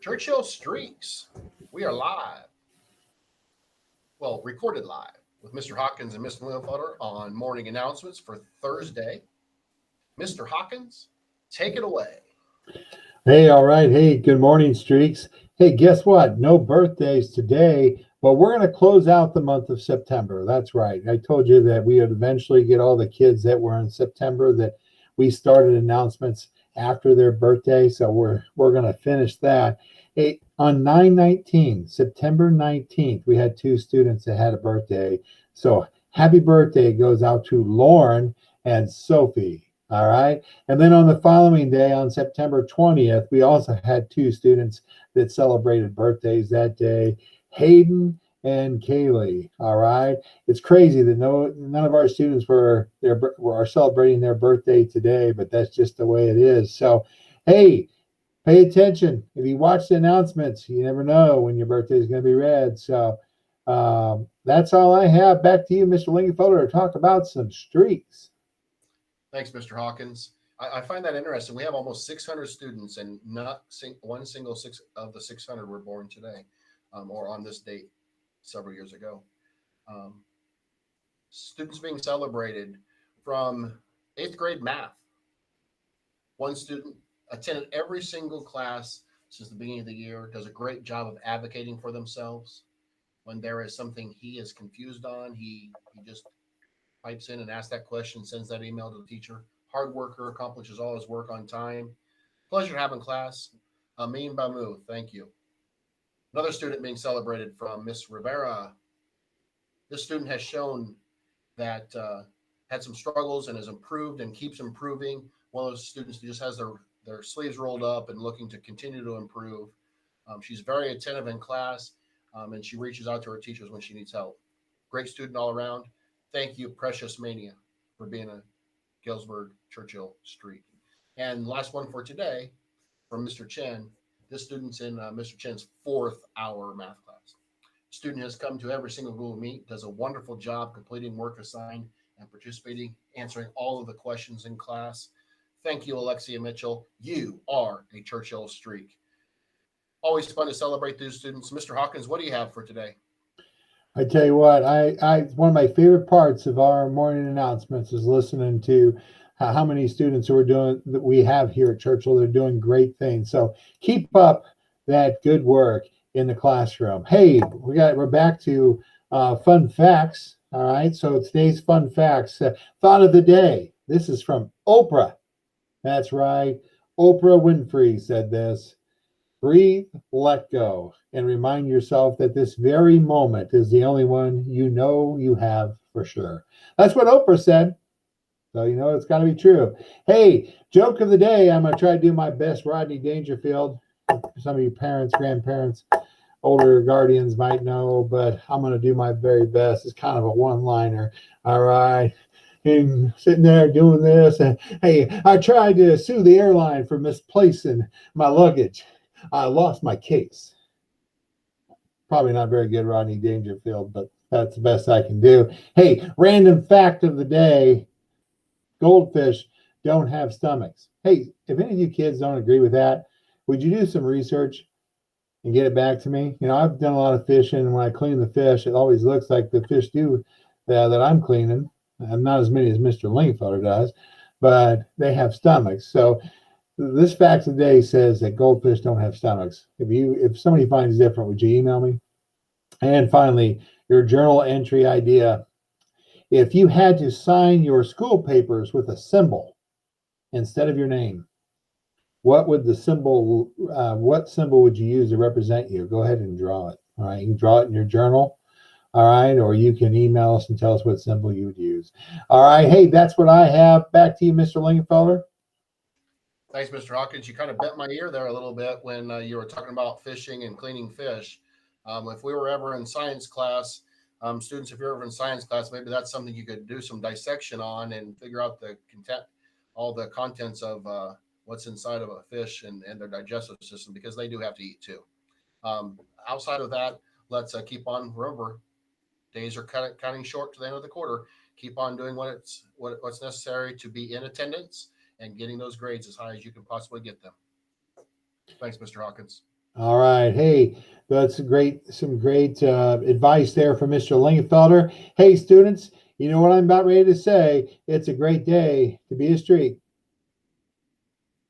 Churchill Streaks. We are live. Well, recorded live with Mr. Hawkins and Mr. Linfelder on morning announcements for Thursday. Mr. Hawkins, take it away. Hey, all right. Hey, good morning, Streaks. Hey, guess what? No birthdays today, but we're going to close out the month of September. That's right. I told you that we would eventually get all the kids that were in September that we started announcements after their birthday. So we're going to finish that. Hey, on 9/19, September 19th, we had two students that had a birthday. So happy birthday goes out to Lauren and Sophie. All right. And then on the following day, on September 20th, we also had two students that celebrated birthdays that day, Hayden and Kaylee. All right. It's crazy that none of our students are celebrating their birthday today, but that's just the way it is. So, hey, pay attention. If you watch the announcements, you never know when your birthday is going to be read. So, that's all I have. Back to you, Mr. Lingenfelder, to talk about some streaks. Thanks, Mr. Hawkins. I find that interesting. We have almost 600 students, and not one single six of the 600 were born today or on this date several years ago. Um, Students being celebrated from eighth grade math. One student attended every single class since the beginning of the year, does a great job of advocating for themselves. When there is something he is confused on, he just pipes in and asks that question, sends that email to the teacher. Hard worker, accomplishes all his work on time. Pleasure having class. Amin Bamu, thank you. Another student being celebrated from Miss Rivera. This student has shown that had some struggles and has improved and keeps improving. One of those students who just has their sleeves rolled up and looking to continue to improve. She's very attentive in class, and she reaches out to her teachers when she needs help. Great student all around. Thank you, Precious Mania, for being a Galesburg Churchill Streak. And last one for today from Mr. Chen. This student's in Mr. Chen's fourth hour math class. The student has come to every single Google Meet, does a wonderful job completing work assigned and participating, answering all of the questions in class. Thank you, Alexia Mitchell. You are a Churchill Streak. Always fun to celebrate these students. Mr. Hawkins, what do you have for today? I tell you what, I one of my favorite parts of our morning announcements is listening to how many students who are doing that we have here at Churchill. They're doing great things. So keep up that good work in the classroom. Hey, we're back to fun facts. All right. So today's fun facts thought of the day. This is from Oprah. That's right. Oprah Winfrey said this. Breathe, let go, and remind yourself that this very moment is the only one you know you have for sure. That's what Oprah said. So you know it's got to be true. Hey, joke of the day. I'm going to try to do my best Rodney Dangerfield. Some of you parents, grandparents, older guardians might know, but I'm going to do my very best. It's kind of a one-liner. All right. And sitting there doing this. And hey, I tried to sue the airline for misplacing my luggage. I lost my case. Probably not very good, Rodney Dangerfield, but that's the best I can do. Hey, random fact of the day. Goldfish don't have stomachs. Hey, if any of you kids don't agree with that, would you do some research and get it back to me? You know, I've done a lot of fishing, and when I clean the fish, it always looks like the fish do that I'm cleaning. And not as many as Mr. Lingfelder does, but they have stomachs. So this fact today says that goldfish don't have stomachs. If somebody finds different, would you email me? And finally, your journal entry idea. If you had to sign your school papers with a symbol instead of your name, what symbol would you use to represent you? Go ahead and draw it. All right, you can draw it in your journal. All right, or you can email us and tell us what symbol you would use. All right, hey, that's what I have. Back to you, Mr. Lingenfelder. Thanks, Mr. Hawkins. You kind of bent my ear there a little bit when you were talking about fishing and cleaning fish. If we were ever in science class, students, if you're ever in science class, maybe that's something you could do some dissection on and figure out the content, all the contents of what's inside of a fish and their digestive system, because they do have to eat too. Outside of that, let's keep on. Remember, days are cutting short to the end of the quarter. Keep on doing what's necessary to be in attendance and getting those grades as high as you can possibly get them. Thanks, Mr. Hawkins. All right. Hey, that's some great advice there from Mr. Lingenfelder. Hey, students, you know what I'm about ready to say? It's a great day to be a streak.